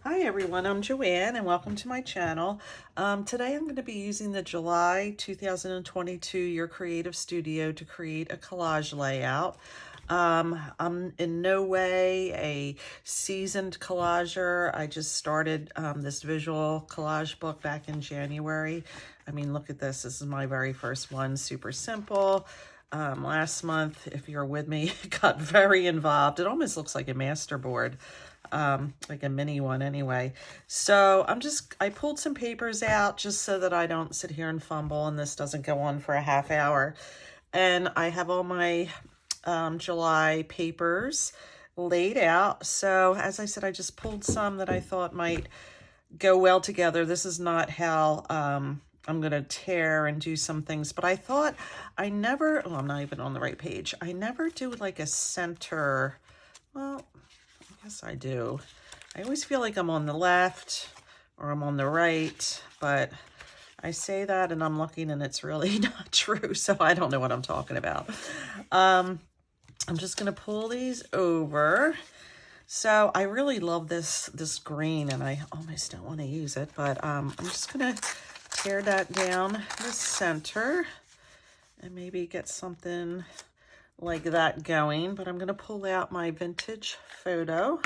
Hi everyone, I'm Joanne and welcome to my channel. Today I'm going to be using the July 2022 Your Creative Studio to create a collage layout. I'm in no way a seasoned collager. I just started this visual collage book back in January. I mean, look at this. This is my very first one, super simple. Last month, if you're with me, got very involved. It almost looks like a masterboard. Like a mini one anyway. So I pulled some papers out just so that I don't sit here and fumble and this doesn't go on for a half hour. And I have all my July papers laid out. So as I said, I just pulled some that I thought might go well together. This is not how I'm going to tear and do some things, but I thought I'm not even on the right page. I never do like a center. Well, yes, I do. I always feel like I'm on the left or I'm on the right, but I say that and I'm looking and it's really not true, so I don't know what I'm talking about. I'm just going to pull these over. So I really love this green and I almost don't want to use it, but I'm just going to tear that down the center and maybe get something like that going, but I'm going to pull out my vintage photo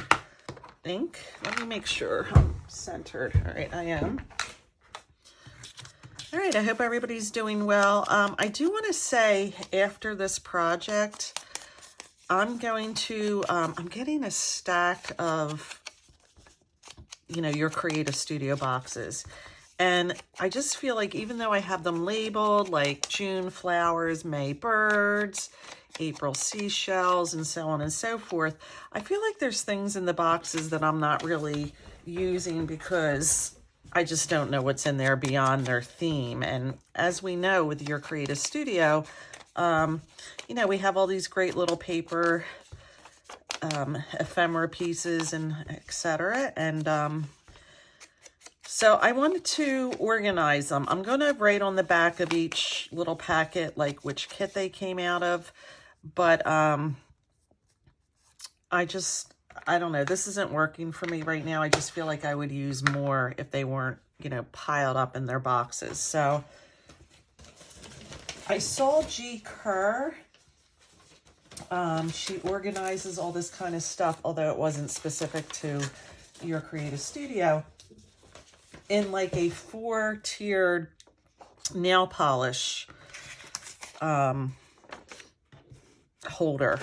ink. Let me make sure I'm centered. All right, I am. All right, I hope everybody's doing well. I do want to say after this project, I'm getting a stack of, Your Creative Studio boxes. And I just feel like even though I have them labeled like June flowers, May birds, April seashells, and so on and so forth, I feel like there's things in the boxes that I'm not really using because I just don't know what's in there beyond their theme. And as we know with Your Creative Studio, we have all these great little paper ephemera pieces and etc. And so I wanted to organize them. I'm going to write on the back of each little packet like which kit they came out of. But I don't know. This isn't working for me right now. I just feel like I would use more if they weren't, piled up in their boxes. So I saw G. Kerr. She organizes all this kind of stuff, although it wasn't specific to Your Creative Studio, in like a 4-tiered nail polish holder.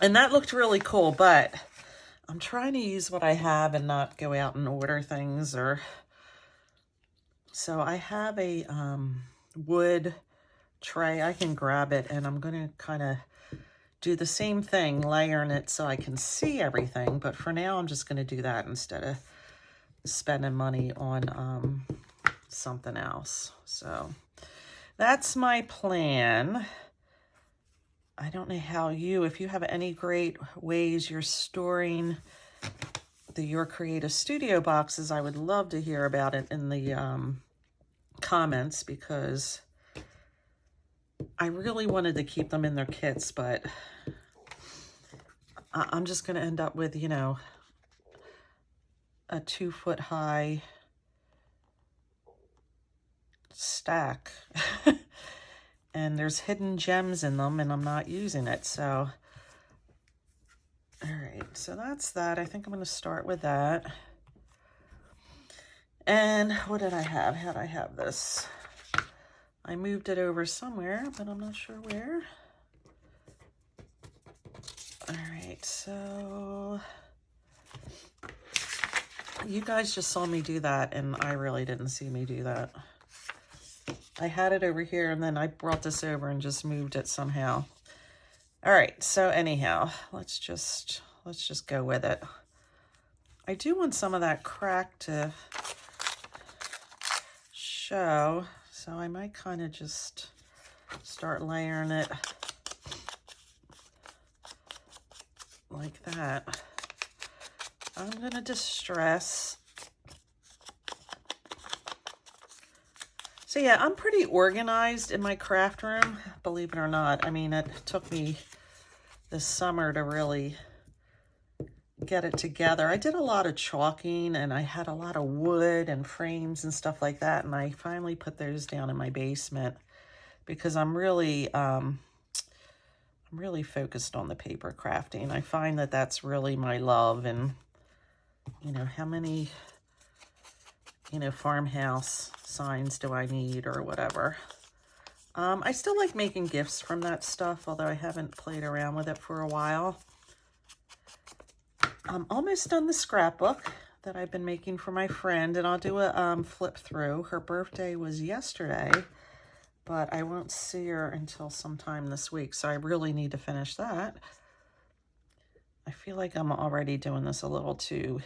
And that looked really cool, but I'm trying to use what I have and not go out and order things. So I have a wood tray. I can grab it and I'm going to kind of do the same thing, layering it so I can see everything. But for now, I'm just going to do that instead of spending money on something else. So that's my plan. I don't know how if you have any great ways you're storing Your Creative Studio boxes, I would love to hear about it in the comments, because I really wanted to keep them in their kits, but I'm just going to end up with, a 2-foot high stack. And there's hidden gems in them and I'm not using it. So, all right, so that's that. I think I'm going to start with that. And what did I have? How'd I have this? I moved it over somewhere, but I'm not sure where. All right, so you guys just saw me do that and I really didn't see me do that. I had it over here and then I brought this over and just moved it somehow. All right, so anyhow, let's just go with it. I do want some of that crack to show, so I might kind of just start layering it like that. I'm going to distress. So yeah, I'm pretty organized in my craft room, believe it or not. I mean, it took me this summer to really get it together. I did a lot of chalking and I had a lot of wood and frames and stuff like that, and I finally put those down in my basement because I'm really focused on the paper crafting. I find that that's really my love. And you know, how many, you know, farmhouse signs do I need or whatever. I still like making gifts from that stuff, although I haven't played around with it for a while. I'm almost done the scrapbook that I've been making for my friend, and I'll do a flip through. Her birthday was yesterday, but I won't see her until sometime this week, so I really need to finish that. I feel like I'm already doing this a little too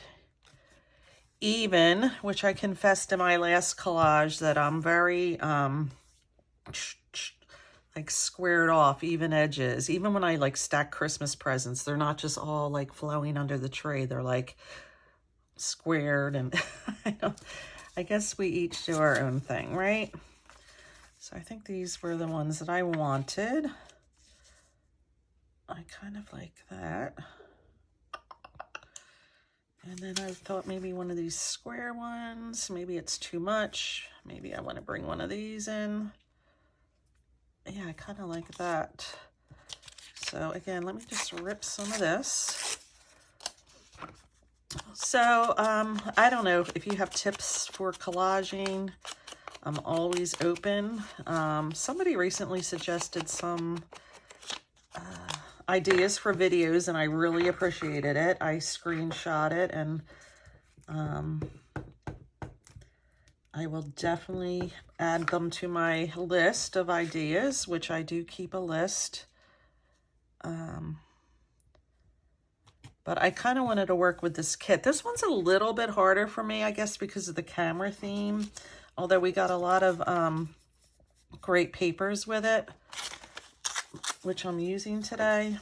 even, which I confessed in my last collage that I'm very like squared off, even edges. Even when I like stack Christmas presents, they're not just all like flowing under the tree. They're like squared, and I guess we each do our own thing, right? So I think these were the ones that I wanted. I kind of like that. And then I thought maybe one of these square ones, maybe it's too much. Maybe I want to bring one of these in. Yeah, I kind of like that. So again, let me just rip some of this. So I don't know if you have tips for collaging. I'm always open. Somebody recently suggested some ideas for videos, and I really appreciated it. I screenshot it, and I will definitely add them to my list of ideas, which I do keep a list. But I kind of wanted to work with this kit. This one's a little bit harder for me, I guess, because of the camera theme, although we got a lot of great papers with it, which I'm using today.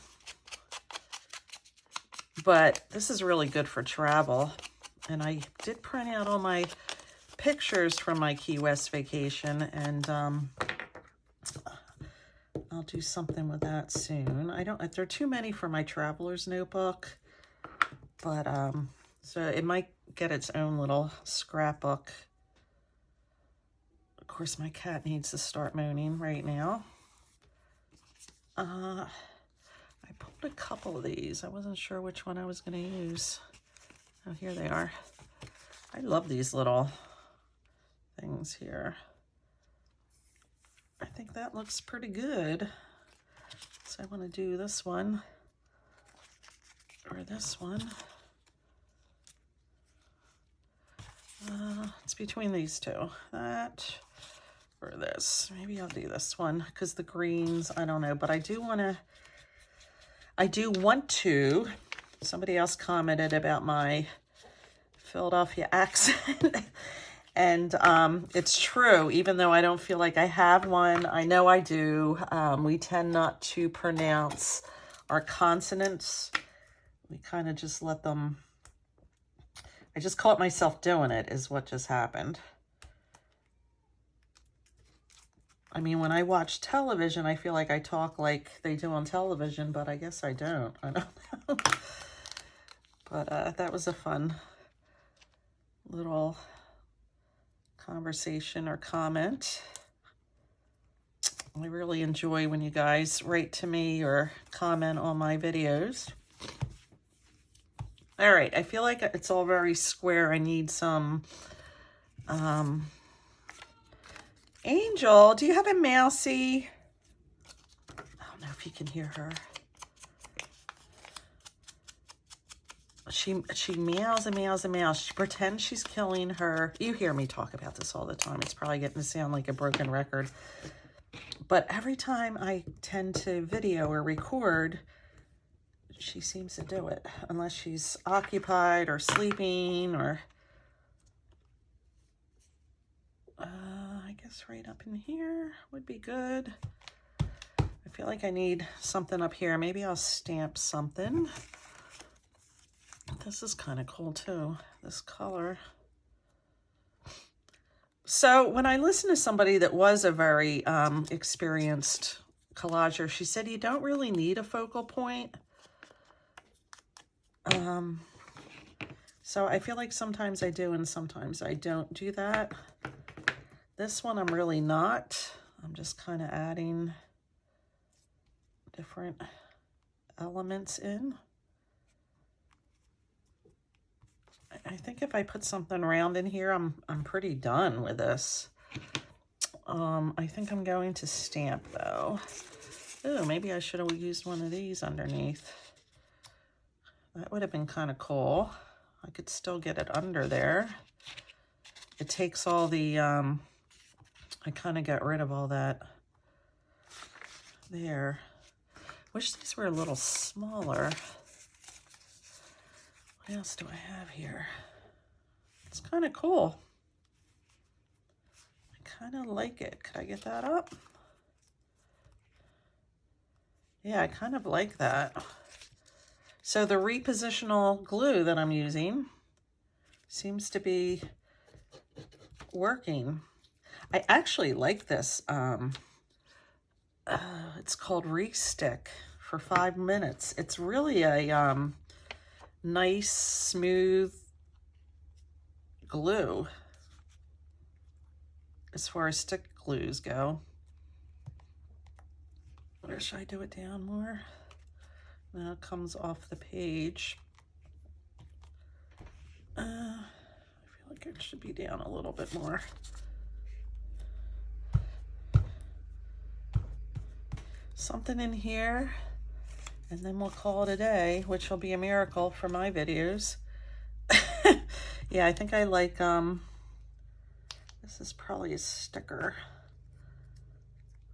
But this is really good for travel. And I did print out all my pictures from my Key West vacation, and I'll do something with that soon. There are too many for my traveler's notebook, but so it might get its own little scrapbook. Of course, my cat needs to start moaning right now. I pulled a couple of these. I wasn't sure which one I was going to use. Oh, here they are. I love these little things here. I think that looks pretty good. So I want to do this one or this one. It's between these two. That or this. Maybe I'll do this one because the greens, I don't know, but I do want to, somebody else commented about my Philadelphia accent. And it's true, even though I don't feel like I have one. I know I do. We tend not to pronounce our consonants. We kind of just let them, I just caught myself doing it is what just happened. I mean, when I watch television, I feel like I talk like they do on television, but I guess I don't. I don't know. But that was a fun little conversation or comment. I really enjoy when you guys write to me or comment on my videos. All right, I feel like it's all very square. I need some Angel, do you have a mousey? I don't know if you can hear her. She meows and meows and meows. She pretends she's killing her. You hear me talk about this all the time. It's probably getting to sound like a broken record. But every time I tend to video or record, she seems to do it. Unless she's occupied or sleeping or... I guess right up in here would be good. I feel like I need something up here. Maybe I'll stamp something. This is kind of cool too, this color. So when I listened to somebody that was a very experienced collager, she said you don't really need a focal point. So I feel like sometimes I do and sometimes I don't do that. This one I'm really not. I'm just kind of adding different elements in. I think if I put something round in here, I'm pretty done with this. I think I'm going to stamp though. Oh, maybe I should have used one of these underneath. That would have been kind of cool. I could still get it under there. It takes all the, I kind of got rid of all that there. Wish these were a little smaller. What else do I have here? It's kind of cool. I kind of like it. Could I get that up? Yeah, I kind of like that. So the repositional glue that I'm using seems to be working. I actually like this. It's called Re-Stick for 5 minutes. It's really a nice, smooth glue as far as stick glues go. Or should I do it down more? Now it comes off the page. I feel like it should be down a little bit more. Something in here, and then we'll call it a day, which will be a miracle for my videos. Yeah, I think I like, this is probably a sticker,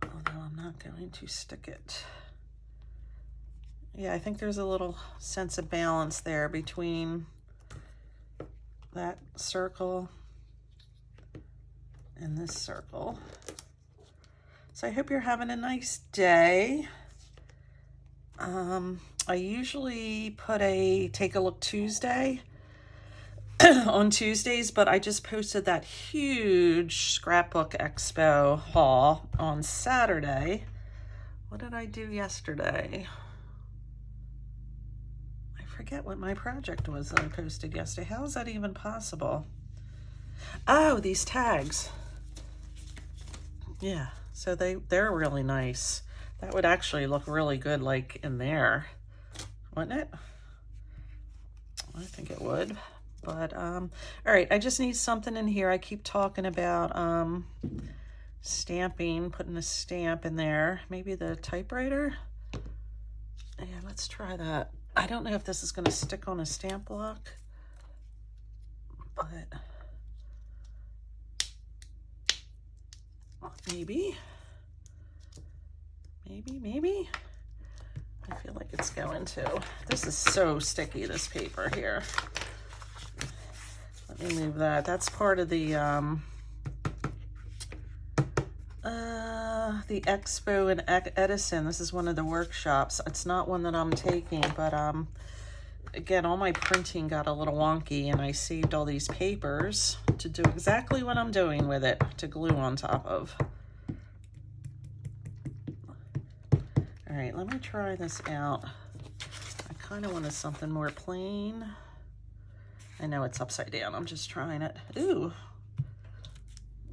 although I'm not going to stick it. Yeah, I think there's a little sense of balance there between that circle and this circle. So I hope you're having a nice day. I usually put a Take a Look Tuesday on Tuesdays, but I just posted that huge Scrapbook Expo haul on Saturday. What did I do yesterday? I forget what my project was that I posted yesterday. How is that even possible? Oh, these tags. Yeah, so they're really nice. That would actually look really good like in there, wouldn't it? I think it would. But all right, I just need something in here. I keep talking about stamping, putting a stamp in there. Maybe the typewriter. Yeah, let's try that. I don't know if this is going to stick on a stamp block, but maybe. Maybe. I feel like it's going to. This is so sticky, this paper here. Let me move that. That's part of the Expo in Edison. This is one of the workshops. It's not one that I'm taking, but again, all my printing got a little wonky, and I saved all these papers to do exactly what I'm doing with it, to glue on top of. All right, let me try this out. I kind of wanted something more plain. I know it's upside down. I'm just trying it. Ooh.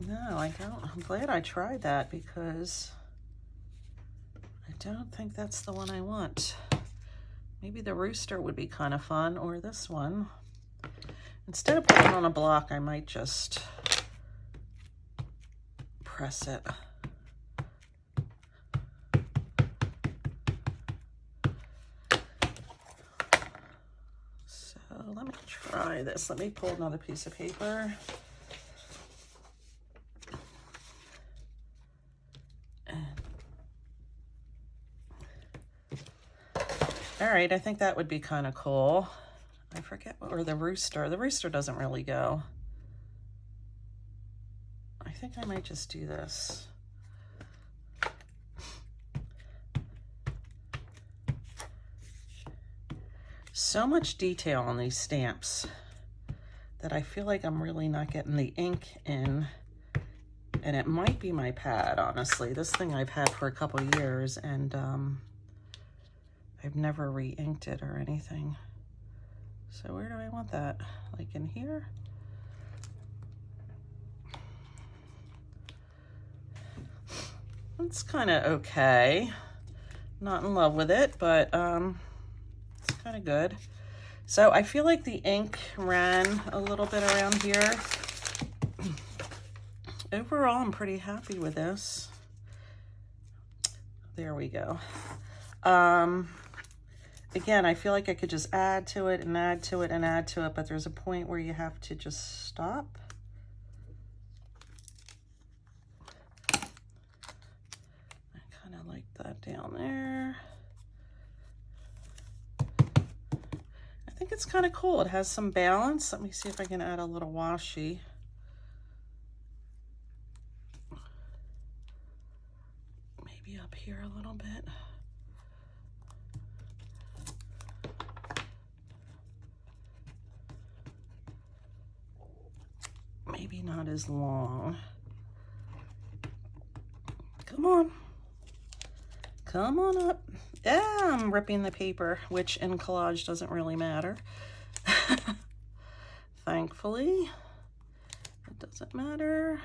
No, I don't. I'm glad I tried that because I don't think that's the one I want. Maybe the rooster would be kind of fun, or this one. Instead of putting it on a block, I might just press it. So let me try this. Let me pull another piece of paper. All right, I think that would be kind of cool. I forget, or the rooster. The rooster doesn't really go. I think I might just do this. So much detail on these stamps that I feel like I'm really not getting the ink in. And it might be my pad, honestly. This thing I've had for a couple years, and I've never re-inked it or anything. So where do I want that? Like in here? It's kind of okay. Not in love with it, but it's kind of good. So I feel like the ink ran a little bit around here. Overall, I'm pretty happy with this. There we go. Again, I feel like I could just add to it and add to it and add to it, but there's a point where you have to just stop. I kind of like that down there. I think it's kind of cool. It has some balance. Let me see if I can add a little washi. Maybe up here a little bit. Maybe not as long. Come on. Come on up. Yeah, I'm ripping the paper, which in collage doesn't really matter. Thankfully, it doesn't matter.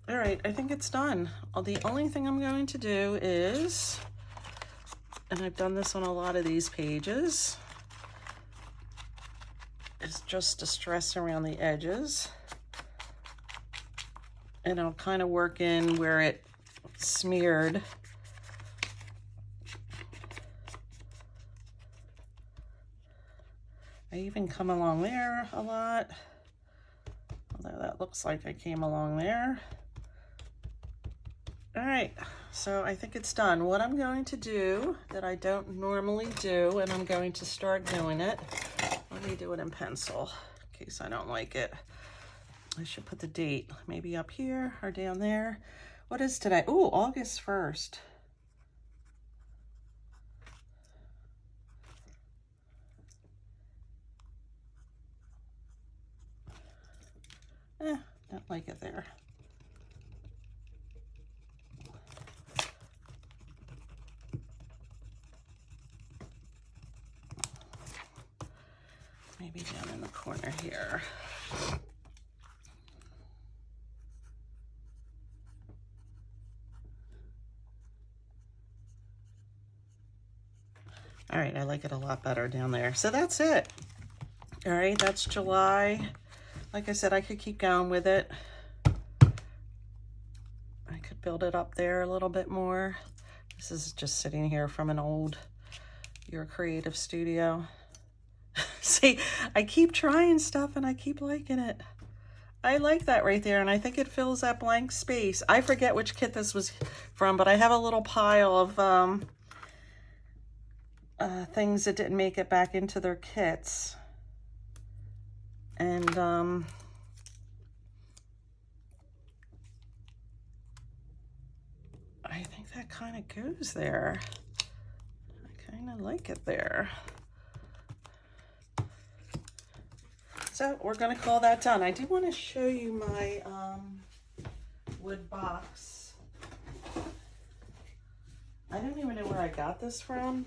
All right, I think it's done. The only thing I'm going to do is, and I've done this on a lot of these pages, is just distress around the edges. And I'll kind of work in where it smeared. I even come along there a lot, although that looks like I came along there. All right, so I think it's done. What I'm going to do that I don't normally do, and I'm going to start doing it, let me do it in pencil in case I don't like it. I should put the date maybe up here or down there. What is today? Oh, August 1st. Don't like it there. Maybe down in the corner here. All right, I like it a lot better down there. So that's it. All right, that's July. Like I said, I could keep going with it. I could build it up there a little bit more. This is just sitting here from an old Your Creative Studio. See, I keep trying stuff and I keep liking it. I like that right there, and I think it fills that blank space. I forget which kit this was from, but I have a little pile of things that didn't make it back into their kits. And I think that kind of goes there. I kind of like it there. So we're going to call that done. I do want to show you my wood box. I don't even know where I got this from.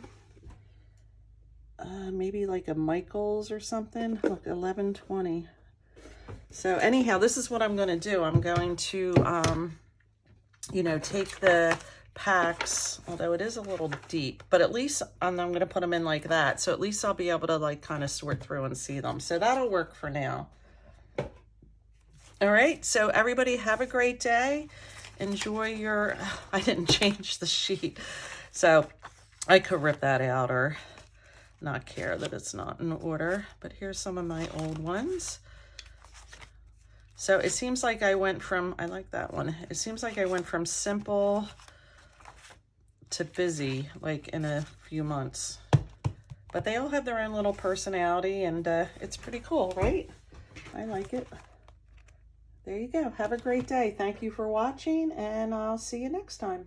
Maybe like a Michael's or something. Look, 1120. So anyhow, this is what I'm going to do. I'm going to, you know, take the packs, although it is a little deep, but at least I'm going to put them in like that. So at least I'll be able to like kind of sort through and see them. So that'll work for now. All right. So everybody have a great day. Enjoy your, I didn't change the sheet. So I could rip that out or not care that it's not in order, but here's some of my old ones. So it seems like I went from, I like that one. It seems like I went from simple to busy, like in a few months. But they all have their own little personality, and it's pretty cool, right? I like it. There you go. Have a great day. Thank you for watching, and I'll see you next time.